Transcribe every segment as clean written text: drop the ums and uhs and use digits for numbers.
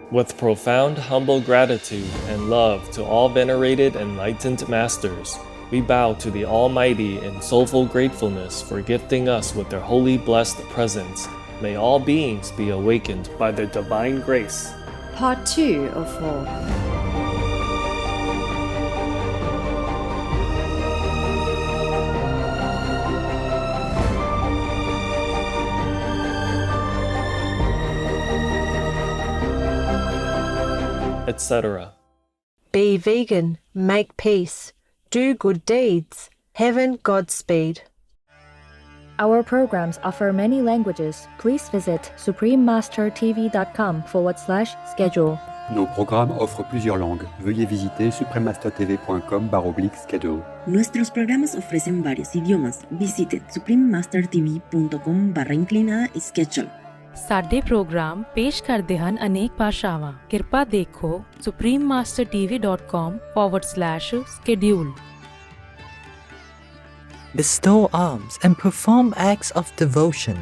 With profound humble gratitude and love to all venerated enlightened masters, we bow to the Almighty in soulful gratefulness for gifting us with their holy blessed presence. May all beings be awakened by their divine grace. Part 2 of 4. Etc. Be vegan, make peace, do good deeds. Heaven Godspeed. Our programs offer many languages. Please visit suprememastertv.com/schedule. Nos programmes offrent plusieurs langues. Veuillez visiter suprememastertv.com/schedule. Nuestros programas ofrecen varios idiomas. Visite suprememastertv.com/schedule. ਸਾਡੇ programme ਪੇਸ਼ ਕਰਦੇ ਹਨ ਅਨੇਕ ਭਾਸ਼ਾਵਾਂ। ਕਿਰਪਾ ਦੇਖੋ suprememastertv.com/schedule. Bestow alms and perform acts of devotion.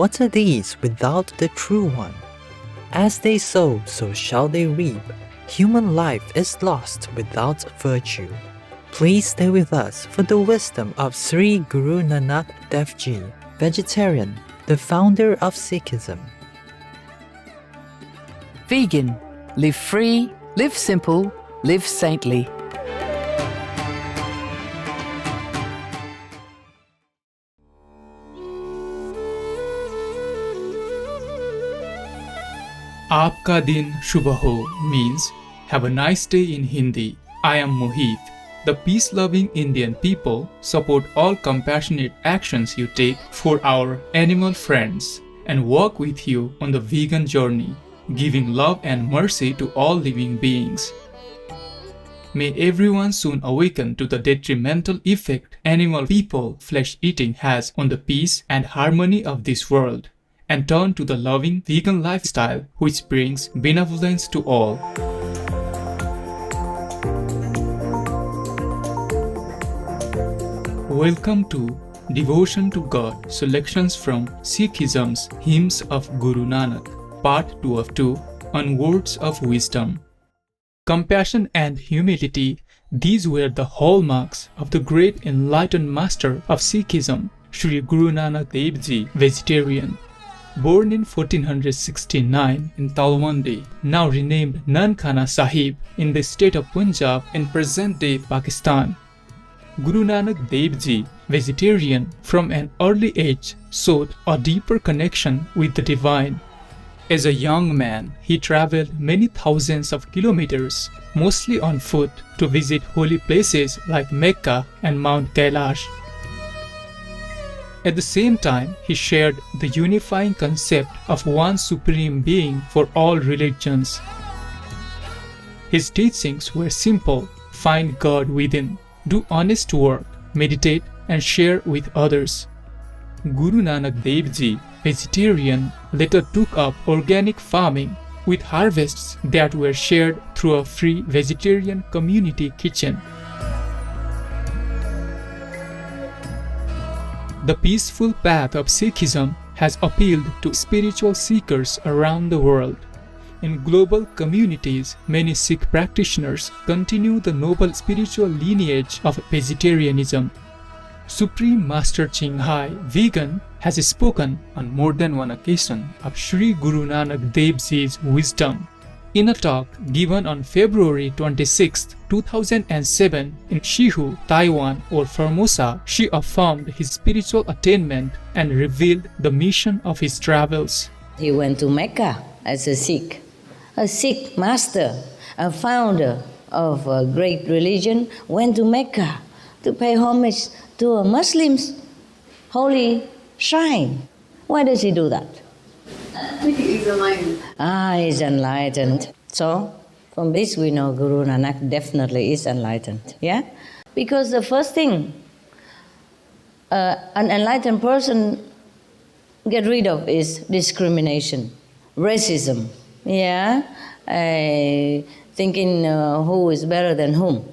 What are these without the true one? As they sow, so shall they reap. Human life is lost without virtue. Please stay with us for the wisdom of Sri Guru Nanak Dev Ji, vegetarian, the founder of Sikhism. Vegan. Live free, live simple, live saintly. Aapka din shubh ho means have a nice day in Hindi. I am Mohit. The peace-loving Indian people support all compassionate actions you take for our animal friends and work with you on the vegan journey, giving love and mercy to all living beings. May everyone soon awaken to the detrimental effect animal people flesh eating has on the peace and harmony of this world, and turn to the loving vegan lifestyle which brings benevolence to all. Welcome to Devotion to God, selections from Sikhism's Hymns of Guru Nanak, Part 2 of 2, on Words of Wisdom. Compassion and humility, these were the hallmarks of the great enlightened master of Sikhism, Sri Guru Nanak Dev Ji, vegetarian. Born in 1469 in Talwandi, now renamed Nankana Sahib, in the state of Punjab in present-day Pakistan. Guru Nanak Dev Ji, vegetarian, from an early age sought a deeper connection with the divine. As a young man, he traveled many thousands of kilometers, mostly on foot, to visit holy places like Mecca and Mount Kailash. At the same time, he shared the unifying concept of one supreme being for all religions. His teachings were simple: find God within, do honest work, meditate, and share with others. Guru Nanak Dev Ji, vegetarian, later took up organic farming with harvests that were shared through a free vegetarian community kitchen. The peaceful path of Sikhism has appealed to spiritual seekers around the world. In global communities, many Sikh practitioners continue the noble spiritual lineage of vegetarianism. Supreme Master Chinghai, vegan, has spoken on more than one occasion of Sri Guru Nanak Dev Ji's wisdom. In a talk given on February 26, 2007 in Shihu, Taiwan or Formosa, she affirmed his spiritual attainment and revealed the mission of his travels. He went to Mecca as a Sikh master, a founder of a great religion, went to Mecca to pay homage to a Muslim's holy shrine. Why does he do that? I think he's enlightened. He's enlightened. So, from this we know Guru Nanak definitely is enlightened, yeah? Because the first thing an enlightened person get rid of is discrimination, racism, yeah? Thinking who is better than whom,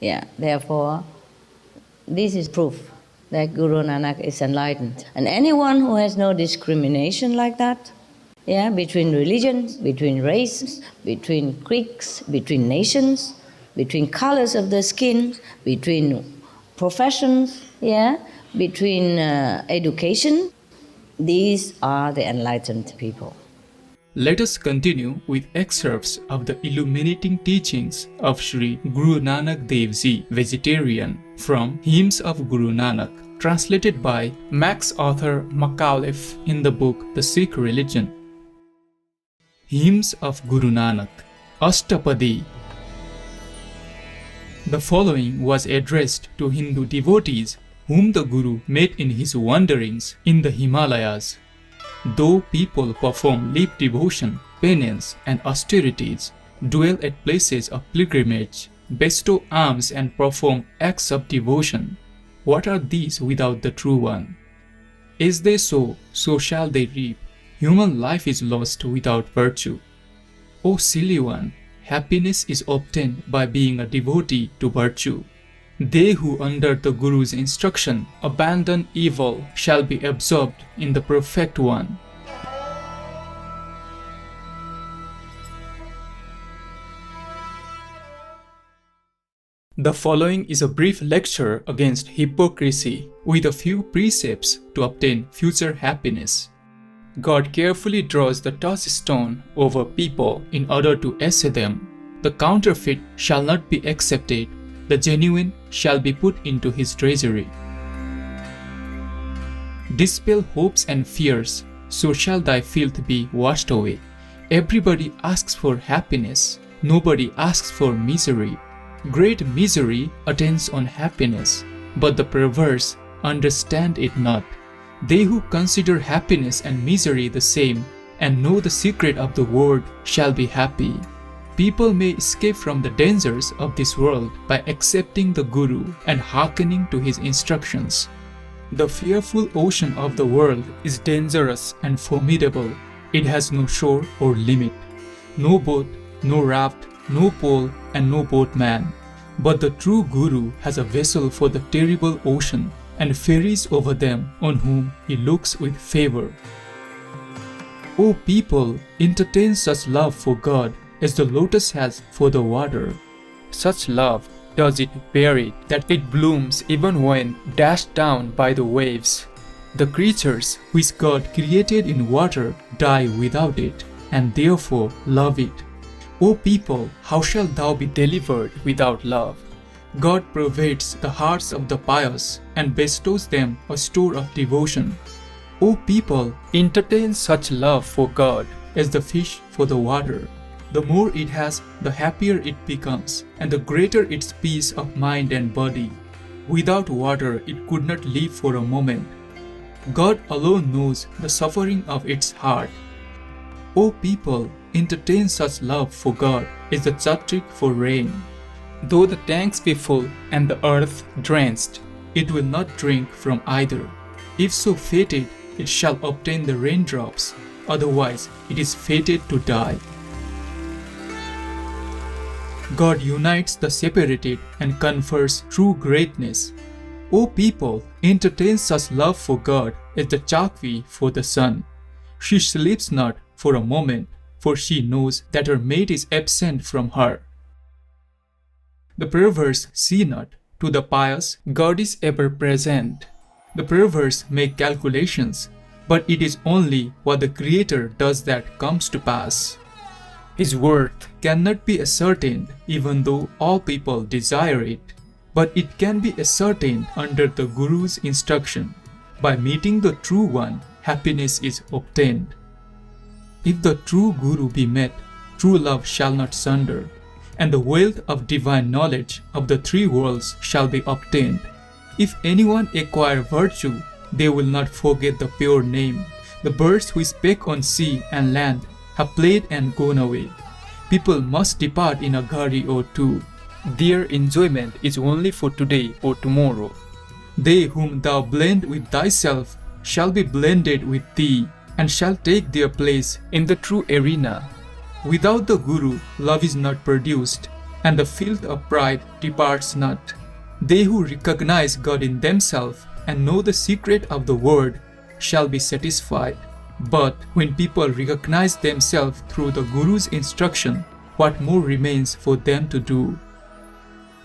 yeah? Therefore, this is proof that Guru Nanak is enlightened. And anyone who has no discrimination like that, yeah, between religions, between races, between creeds, between nations, between colors of the skin, between professions, yeah, between education. These are the enlightened people. Let us continue with excerpts of the illuminating teachings of Sri Guru Nanak Dev Ji, Vegetarian, from Hymns of Guru Nanak, translated by Max author Macauliffe in the book The Sikh Religion. Hymns of Guru Nanak, Ashtapadi. The following was addressed to Hindu devotees whom the Guru met in his wanderings in the Himalayas. Though people perform lip devotion, penance, and austerities, dwell at places of pilgrimage, bestow alms, and perform acts of devotion, what are these without the True One? As they sow, so shall they reap. Human life is lost without virtue. O silly one, happiness is obtained by being a devotee to virtue. They who under the Guru's instruction abandon evil shall be absorbed in the Perfect One. The following is a brief lecture against hypocrisy with a few precepts to obtain future happiness. God carefully draws the touchstone over people in order to essay them. The counterfeit shall not be accepted. The genuine shall be put into his treasury. Dispel hopes and fears, so shall thy filth be washed away. Everybody asks for happiness, nobody asks for misery. Great misery attends on happiness, but the perverse understand it not. They who consider happiness and misery the same and know the secret of the word shall be happy. People may escape from the dangers of this world by accepting the Guru and hearkening to his instructions. The fearful ocean of the world is dangerous and formidable. It has no shore or limit, no boat, no raft, no pole, and no boatman. But the true Guru has a vessel for the terrible ocean and ferries over them on whom he looks with favor. O people, entertain such love for God as the lotus has for the water. Such love does it bear it that it blooms even when dashed down by the waves. The creatures which God created in water die without it, and therefore love it. O people, how shalt thou be delivered without love? God pervades the hearts of the pious and bestows them a store of devotion. O people, entertain such love for God as the fish for the water. The more it has, the happier it becomes, and the greater its peace of mind and body. Without water, it could not live for a moment. God alone knows the suffering of its heart. O people, entertain such love for God as the chatrik for rain. Though the tanks be full and the earth drenched, it will not drink from either. If so fated, it shall obtain the raindrops, otherwise it is fated to die. God unites the separated and confers true greatness. O people, entertain such love for God as the chakvi for the sun. She sleeps not for a moment, for she knows that her mate is absent from her. The perverse see not. To the pious, God is ever present. The perverse make calculations, but it is only what the Creator does that comes to pass. His worth cannot be ascertained even though all people desire it, but it can be ascertained under the Guru's instruction. By meeting the True One, happiness is obtained. If the true Guru be met, true love shall not sunder, and the wealth of divine knowledge of the three worlds shall be obtained. If anyone acquire virtue, they will not forget the pure name. The birds which peck on sea and land have played and gone away. People must depart in a ghari or two. Their enjoyment is only for today or tomorrow. They whom thou blend with thyself shall be blended with thee, and shall take their place in the true arena. Without the Guru, love is not produced, and the filth of pride departs not. They who recognize God in themselves and know the secret of the word shall be satisfied. But when people recognize themselves through the Guru's instruction, what more remains for them to do?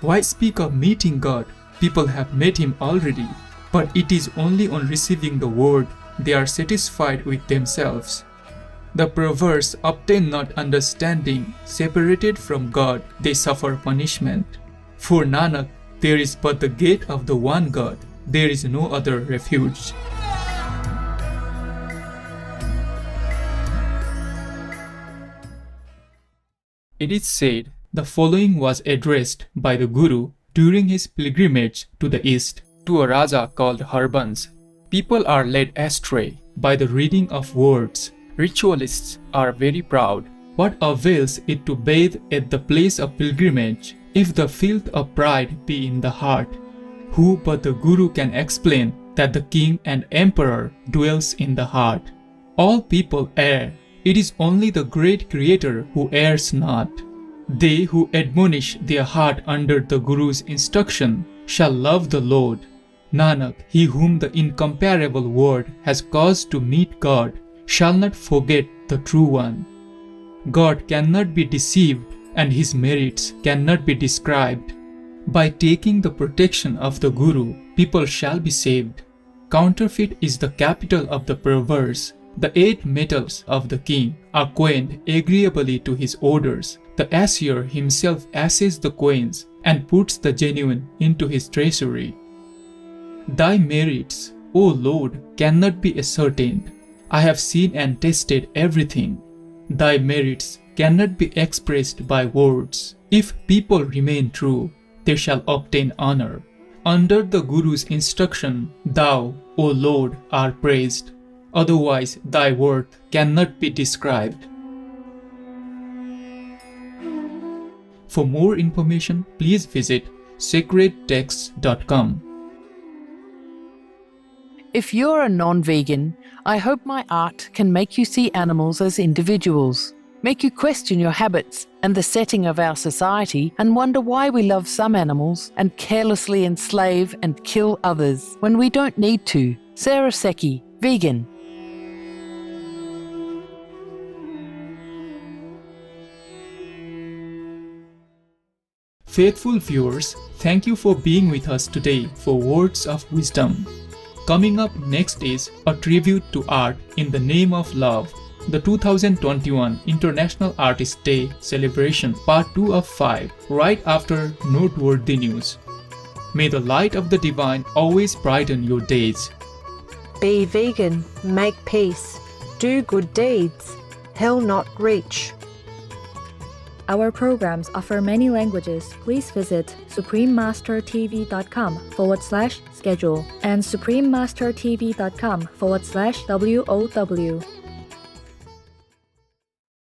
Why speak of meeting God? People have met Him already, but it is only on receiving the word they are satisfied with themselves. The perverse obtain not understanding, separated from God, they suffer punishment. For Nanak, there is but the gate of the one God, there is no other refuge. It is said the following was addressed by the Guru during his pilgrimage to the east to a Raja called Harbans. People are led astray by the reading of words. Ritualists are very proud. What avails it to bathe at the place of pilgrimage if the filth of pride be in the heart? Who but the Guru can explain that the king and emperor dwells in the heart? All people err. It is only the great Creator who errs not. They who admonish their heart under the Guru's instruction shall love the Lord. Nanak, he whom the incomparable Word has caused to meet God, shall not forget the True One. God cannot be deceived, and His merits cannot be described. By taking the protection of the Guru, people shall be saved. Counterfeit is the capital of the perverse. The 8 metals of the king are coined agreeably to his orders. The Asir himself assays the coins and puts the genuine into his treasury. Thy merits, O Lord, cannot be ascertained. I have seen and tested everything. Thy merits cannot be expressed by words. If people remain true, they shall obtain honor. Under the Guru's instruction, thou, O Lord, art praised. Otherwise, thy worth cannot be described. For more information, please visit sacredtexts.com. If you're a non-vegan, I hope my art can make you see animals as individuals, make you question your habits and the setting of our society, and wonder why we love some animals and carelessly enslave and kill others when we don't need to. Sarah Secchi, vegan. Faithful viewers, thank you for being with us today for Words of Wisdom. Coming up next is a tribute to art in the name of love, the 2021 International Artist Day celebration, part 2 of 5, right after noteworthy news. May the light of the divine always brighten your days. Be vegan, make peace, do good deeds, hell not reach. Our programs offer many languages. Please visit suprememastertv.com/schedule and suprememastertv.com/WOW.